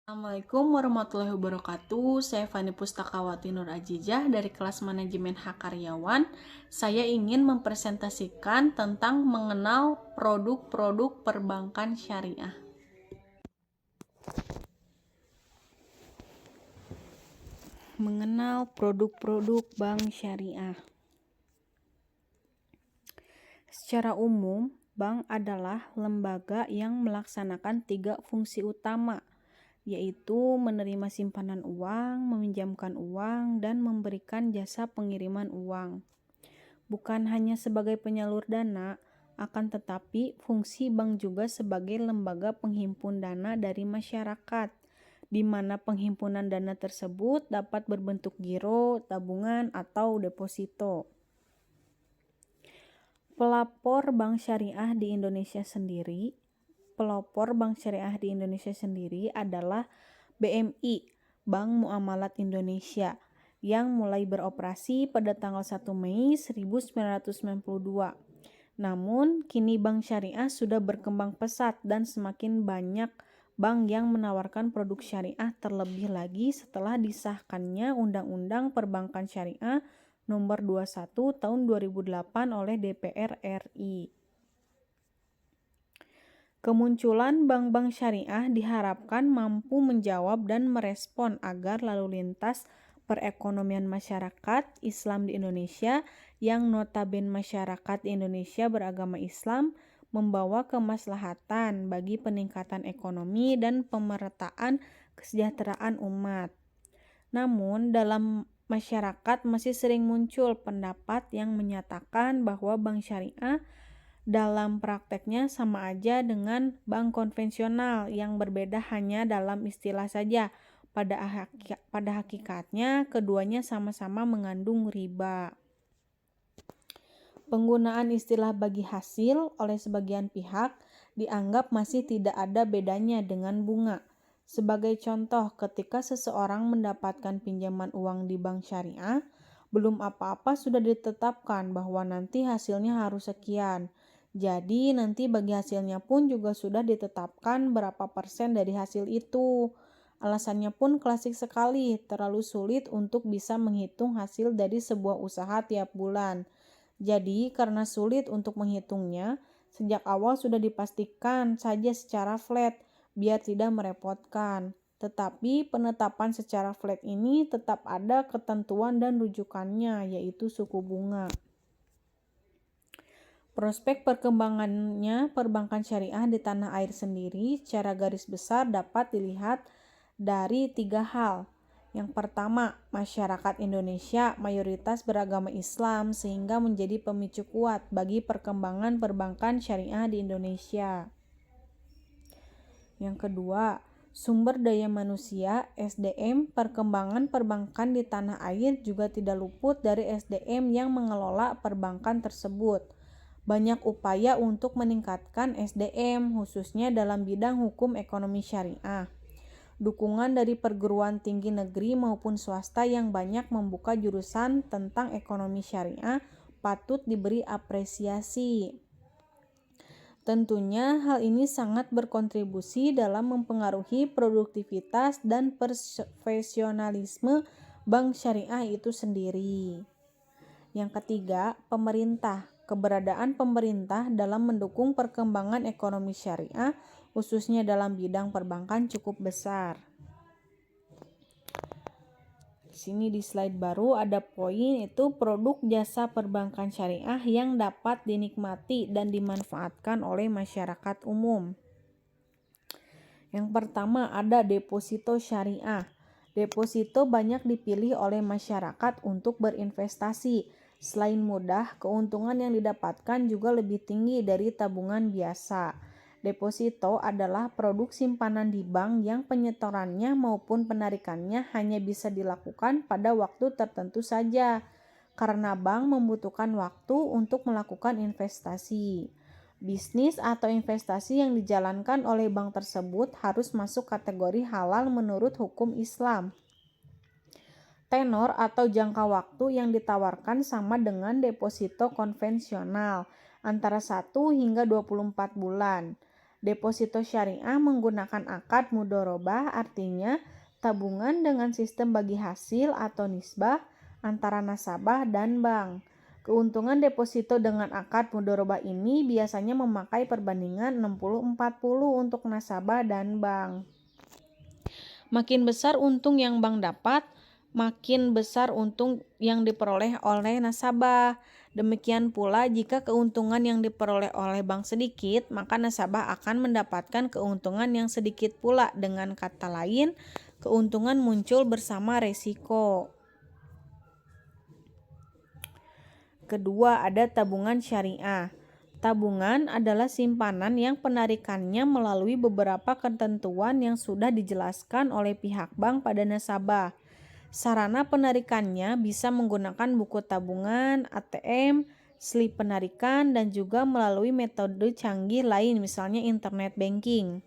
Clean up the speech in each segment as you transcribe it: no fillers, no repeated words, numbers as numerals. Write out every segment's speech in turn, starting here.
Assalamualaikum warahmatullahi wabarakatuh. Saya Fani Pustakawati Nur Ajijah dari kelas manajemen hak karyawan. Saya ingin mempresentasikan tentang mengenal produk-produk perbankan syariah. Mengenal produk-produk bank syariah. Secara umum, bank adalah lembaga yang melaksanakan 3 fungsi utama, yaitu menerima simpanan uang, meminjamkan uang, dan memberikan jasa pengiriman uang. Bukan hanya sebagai penyalur dana, akan tetapi fungsi bank juga sebagai lembaga penghimpun dana dari masyarakat, di mana penghimpunan dana tersebut dapat berbentuk giro, tabungan, atau deposito. Pelopor bank syariah di Indonesia sendiri adalah BMI, Bank Muamalat Indonesia, yang mulai beroperasi pada tanggal 1 Mei 1992. Namun, kini bank syariah sudah berkembang pesat dan semakin banyak bank yang menawarkan produk syariah, terlebih lagi setelah disahkannya Undang-Undang Perbankan Syariah Nomor 21 Tahun 2008 oleh DPR RI. Kemunculan bank-bank syariah diharapkan mampu menjawab dan merespon agar lalu lintas perekonomian masyarakat Islam di Indonesia yang notabene masyarakat Indonesia beragama Islam membawa kemaslahatan bagi peningkatan ekonomi dan pemerataan kesejahteraan umat. Namun, dalam masyarakat masih sering muncul pendapat yang menyatakan bahwa bank syariah dalam prakteknya sama aja dengan bank konvensional, yang berbeda hanya dalam istilah saja. Pada hakikatnya, keduanya sama-sama mengandung riba. Penggunaan istilah bagi hasil oleh sebagian pihak dianggap masih tidak ada bedanya dengan bunga. Sebagai contoh, ketika seseorang mendapatkan pinjaman uang di bank syariah, belum apa-apa sudah ditetapkan bahwa nanti hasilnya harus sekian. Jadi nanti bagi hasilnya pun juga sudah ditetapkan berapa persen dari hasil itu. Alasannya pun klasik sekali, terlalu sulit untuk bisa menghitung hasil dari sebuah usaha tiap bulan. Jadi karena sulit untuk menghitungnya, sejak awal sudah dipastikan saja secara flat, biar tidak merepotkan. Tetapi penetapan secara flat ini tetap ada ketentuan dan rujukannya, yaitu suku bunga. Prospek perkembangannya perbankan syariah di tanah air sendiri secara garis besar dapat dilihat dari 3 hal. Yang pertama, masyarakat Indonesia mayoritas beragama Islam sehingga menjadi pemicu kuat bagi perkembangan perbankan syariah di Indonesia. Yang kedua, sumber daya manusia (SDM) perkembangan perbankan di tanah air juga tidak luput dari SDM yang mengelola perbankan tersebut. Banyak upaya untuk meningkatkan SDM, khususnya dalam bidang hukum ekonomi syariah. Dukungan dari perguruan tinggi negeri maupun swasta yang banyak membuka jurusan tentang ekonomi syariah patut diberi apresiasi. Tentunya hal ini sangat berkontribusi dalam mempengaruhi produktivitas dan profesionalisme bank syariah itu sendiri. Yang ketiga, pemerintah. Keberadaan pemerintah dalam mendukung perkembangan ekonomi syariah, khususnya dalam bidang perbankan, cukup besar. Di sini di slide baru ada poin, itu produk jasa perbankan syariah yang dapat dinikmati dan dimanfaatkan oleh masyarakat umum. Yang pertama ada deposito syariah. Deposito banyak dipilih oleh masyarakat untuk berinvestasi. Selain mudah, keuntungan yang didapatkan juga lebih tinggi dari tabungan biasa. Deposito adalah produk simpanan di bank yang penyetorannya maupun penarikannya hanya bisa dilakukan pada waktu tertentu saja, karena bank membutuhkan waktu untuk melakukan investasi. Bisnis atau investasi yang dijalankan oleh bank tersebut harus masuk kategori halal menurut hukum Islam. Tenor atau jangka waktu yang ditawarkan sama dengan deposito konvensional, antara 1 hingga 24 bulan. Deposito syariah menggunakan akad mudharabah, artinya tabungan dengan sistem bagi hasil atau nisbah antara nasabah dan bank. Keuntungan deposito dengan akad mudharabah ini biasanya memakai perbandingan 60-40 untuk nasabah dan bank. Makin besar untung yang bank dapat, makin besar untung yang diperoleh oleh nasabah. Demikian pula jika keuntungan yang diperoleh oleh bank sedikit, maka nasabah akan mendapatkan keuntungan yang sedikit pula. Dengan kata lain, keuntungan muncul bersama resiko. Kedua, ada tabungan syariah. Tabungan adalah simpanan yang penarikannya melalui beberapa ketentuan yang sudah dijelaskan oleh pihak bank pada nasabah. Sarana penarikannya bisa menggunakan buku tabungan, ATM, slip penarikan, dan juga melalui metode canggih lain, misalnya internet banking.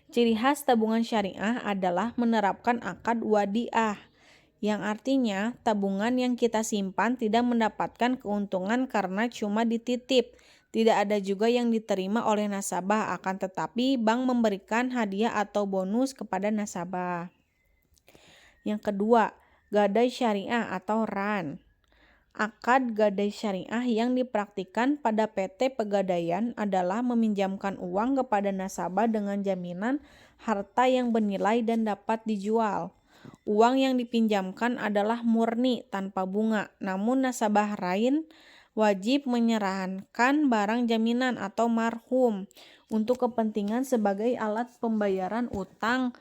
Ciri khas tabungan syariah adalah menerapkan akad wadiah, yang artinya tabungan yang kita simpan tidak mendapatkan keuntungan karena cuma dititip. Tidak ada juga yang diterima oleh nasabah, akan tetapi bank memberikan hadiah atau bonus kepada nasabah. Yang kedua, gadai syariah atau RAN. Akad gadai syariah yang dipraktikkan pada PT Pegadaian adalah meminjamkan uang kepada nasabah dengan jaminan harta yang bernilai dan dapat dijual. Uang yang dipinjamkan adalah murni tanpa bunga, namun nasabah lain wajib menyerahkan barang jaminan atau marhum untuk kepentingan sebagai alat pembayaran utang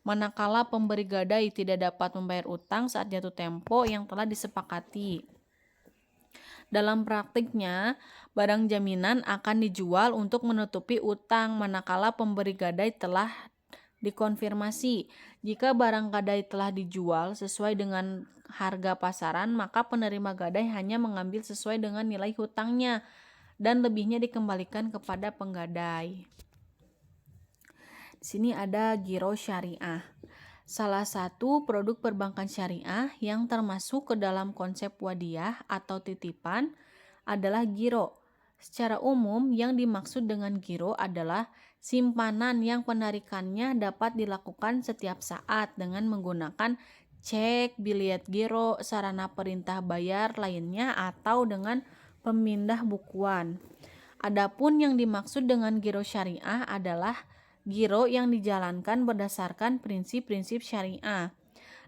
manakala pemberi gadai tidak dapat membayar utang saat jatuh tempo yang telah disepakati. Dalam praktiknya, barang jaminan akan dijual untuk menutupi utang manakala pemberi gadai telah dikonfirmasi. Jika barang gadai telah dijual sesuai dengan harga pasaran, maka penerima gadai hanya mengambil sesuai dengan nilai hutangnya dan lebihnya dikembalikan kepada penggadai. Di sini ada giro syariah. Salah satu produk perbankan syariah yang termasuk ke dalam konsep wadiah atau titipan adalah giro. Secara umum, yang dimaksud dengan giro adalah simpanan yang penarikannya dapat dilakukan setiap saat dengan menggunakan cek, bilet giro, sarana perintah bayar lainnya, atau dengan pemindah bukuan. Adapun yang dimaksud dengan giro syariah adalah giro yang dijalankan berdasarkan prinsip-prinsip syariah.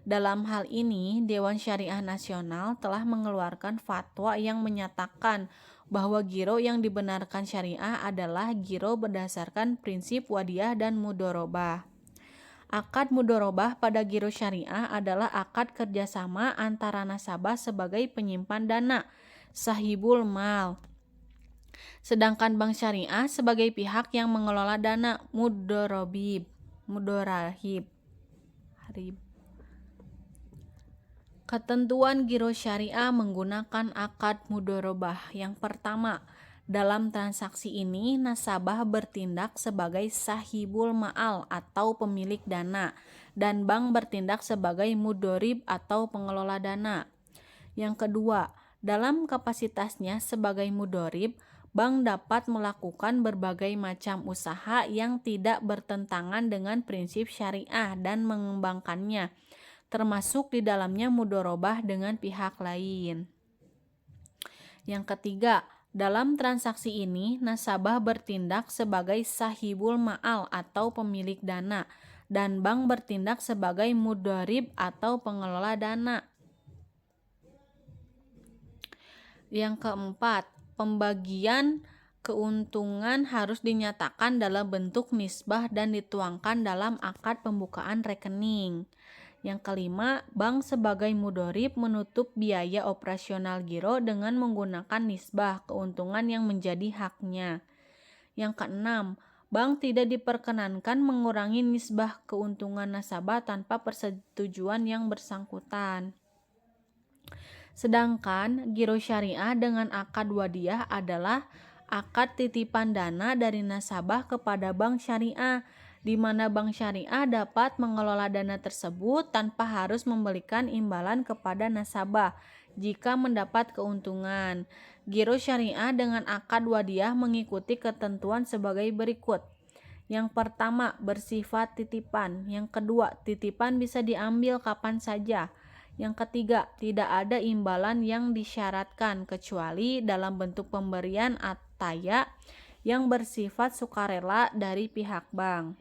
Dalam hal ini, Dewan Syariah Nasional telah mengeluarkan fatwa yang menyatakan bahwa giro yang dibenarkan syariah adalah giro berdasarkan prinsip wadiah dan mudharabah. Akad mudharabah pada giro syariah adalah akad kerjasama antara nasabah sebagai penyimpan dana, sahibul mal, sedangkan bank syariah sebagai pihak yang mengelola dana, mudharahib. Ketentuan giro syariah menggunakan akad mudharabah. Yang pertama, dalam transaksi ini nasabah bertindak sebagai sahibul ma'al atau pemilik dana, dan bank bertindak sebagai mudharib atau pengelola dana. Yang kedua, dalam kapasitasnya sebagai mudharib, bank dapat melakukan berbagai macam usaha yang tidak bertentangan dengan prinsip syariah dan mengembangkannya, termasuk di dalamnya mudharabah dengan pihak lain. Yang ketiga, dalam transaksi ini nasabah bertindak sebagai sahibul ma'al atau pemilik dana, dan bank bertindak sebagai mudharib atau pengelola dana. Yang keempat, pembagian keuntungan harus dinyatakan dalam bentuk nisbah dan dituangkan dalam akad pembukaan rekening. Yang kelima, bank sebagai mudharib menutup biaya operasional giro dengan menggunakan nisbah keuntungan yang menjadi haknya. Yang keenam, bank tidak diperkenankan mengurangi nisbah keuntungan nasabah tanpa persetujuan yang bersangkutan. Sedangkan giro syariah dengan akad wadiah adalah akad titipan dana dari nasabah kepada bank syariah, di mana bank syariah dapat mengelola dana tersebut tanpa harus memberikan imbalan kepada nasabah. jika mendapat keuntungan. Giro syariah dengan akad wadiah mengikuti ketentuan sebagai berikut. Yang pertama, bersifat titipan. Yang kedua, titipan bisa diambil kapan saja. Yang ketiga, tidak ada imbalan yang disyaratkan kecuali dalam bentuk pemberian ataya yang bersifat sukarela dari pihak bank.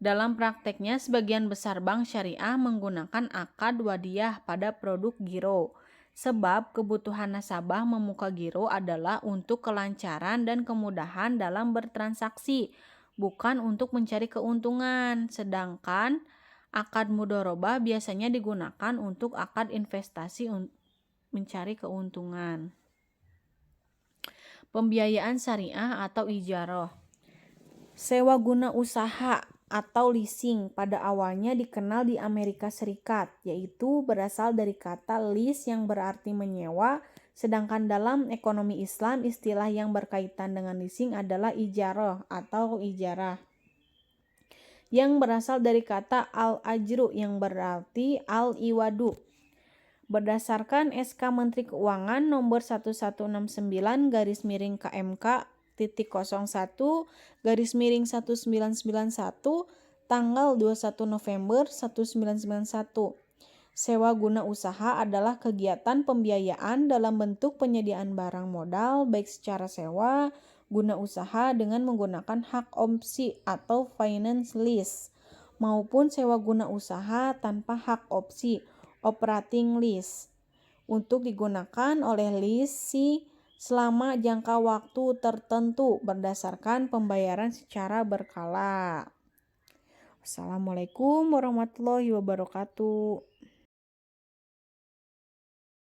Dalam prakteknya, sebagian besar bank syariah menggunakan akad wadiah pada produk giro. Sebab kebutuhan nasabah membuka giro adalah untuk kelancaran dan kemudahan dalam bertransaksi, bukan untuk mencari keuntungan. Sedangkan akad mudharabah biasanya digunakan untuk akad investasi mencari keuntungan. Pembiayaan syariah atau ijarah. Sewa guna usaha atau leasing pada awalnya dikenal di Amerika Serikat, yaitu berasal dari kata lease yang berarti menyewa, sedangkan dalam ekonomi Islam istilah yang berkaitan dengan leasing adalah ijarah atau ijarah, yang berasal dari kata al-ajru yang berarti al-iwadu. Berdasarkan SK Menteri Keuangan nomor 1199-KMK.01-1991 tanggal 21 November 1991. Sewa guna usaha adalah kegiatan pembiayaan dalam bentuk penyediaan barang modal baik secara sewa guna usaha dengan menggunakan hak opsi atau finance lease maupun sewa guna usaha tanpa hak opsi operating lease untuk digunakan oleh lessee selama jangka waktu tertentu berdasarkan pembayaran secara berkala. Assalamualaikum warahmatullahi wabarakatuh.